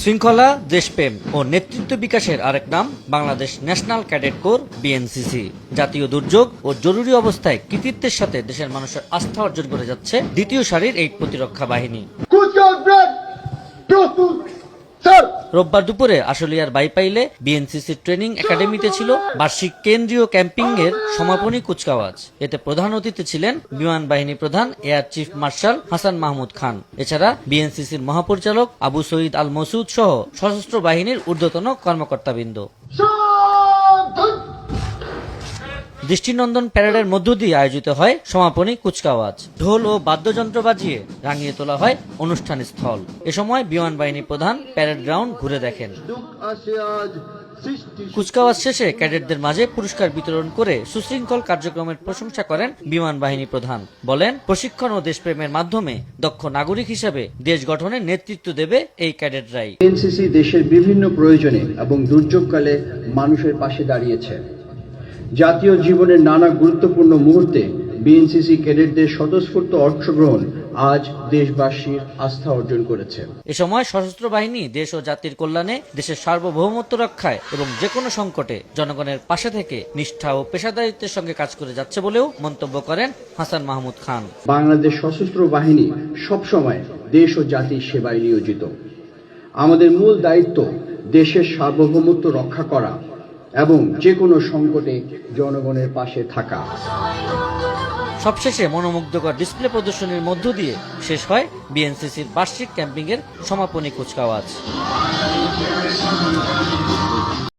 শৃঙ্খলা, দেশপ্রেম ও নেতৃত্ব বিকাশের আরেক নাম Bangladesh national cadet corps BNCC. জাতীয় দুর্যোগ ও জরুরি অবস্থায় কৃতিত্বের সাথে দেশের মানুষের আস্থা অর্জন করে যাচ্ছে দ্বিতীয় সারির এই প্রতিরক্ষা বাহিনী। রোববার দুপুরে আশুলিয়ার বাইপাইলে বিএনসিসির ট্রেনিং একাডেমিতে ছিল বার্ষিক কেন্দ্রীয় ক্যাম্পিং এর সমাপনী কুচকাওয়াজ। এতে প্রধান অতিথি ছিলেন বিমান বাহিনী প্রধান air chief marshal Hasan Mahmud Khan. এছাড়া বিএনসিসির মহাপরিচালক আবু সঈদ আল মসুদ সহ সশস্ত্র বাহিনীর ঊর্ধ্বতন কর্মকর্তাবৃন্দ। দৃষ্টিনন্দন প্যারেডের মধ্য দিয়ে আয়োজিত হয় সমাপনী কুচকাওয়াজ। ঢোল ও বাদ্যযন্ত্র বাজিয়ে রাঙিয়ে তোলা হয় অনুষ্ঠান স্থল। এ সময় বিমান বাহিনী প্রধান প্যারেড গ্রাউন্ড ঘুরে দেখেন। কুচকাওয়াজ শেষে ক্যাডেটদের মাঝে পুরস্কার বিতরণ করে সুশৃঙ্খল কার্যক্রমের প্রশংসা করেন বিমান বাহিনী প্রধান। বলেন, প্রশিক্ষণ ও দেশপ্রেমের মাধ্যমে দক্ষ নাগরিক হিসেবে দেশ গঠনের নেতৃত্ব দেবে এই ক্যাডেটরাই। বিএনসিসি দেশের বিভিন্ন প্রয়োজনে এবং দুর্যোগকালে মানুষের পাশে দাঁড়িয়েছে। জাতীয় জীবনের নানা গুরুত্বপূর্ণ মুহূর্তে বিএনসিসি ক্যাডেটদের স্বতঃস্ফূর্ত অংশগ্রহণ আজ দেশবাসীর আস্থা অর্জন করেছে। এ সময় সশস্ত্র বাহিনী দেশ ও জাতির কল্যাণে, দেশের সার্বভৌমত্ব রক্ষায় এবং যে কোনো সংকটে জনগণের পাশে থেকে নিষ্ঠা ও পেশাদারিত্বের সঙ্গে কাজ করে যাচ্ছে বলেও মন্তব্য করেন হাসান মাহমুদ খান। বাংলাদেশ সশস্ত্র বাহিনী সবসময় দেশ ও জাতির সেবায় নিয়োজিত। আমাদের মূল দায়িত্ব দেশের সার্বভৌমত্ব রক্ষা করা এবং যে কোনো সংকটে জনগণের পাশে থাকা। সবশেষে মনোমুগ্ধকর ডিসপ্লে প্রদর্শনীর মধ্য দিয়ে শেষ হয় বিএনসিসির বার্ষিক ক্যাম্পিংয়ের সমাপনী কুচকাওয়াজ।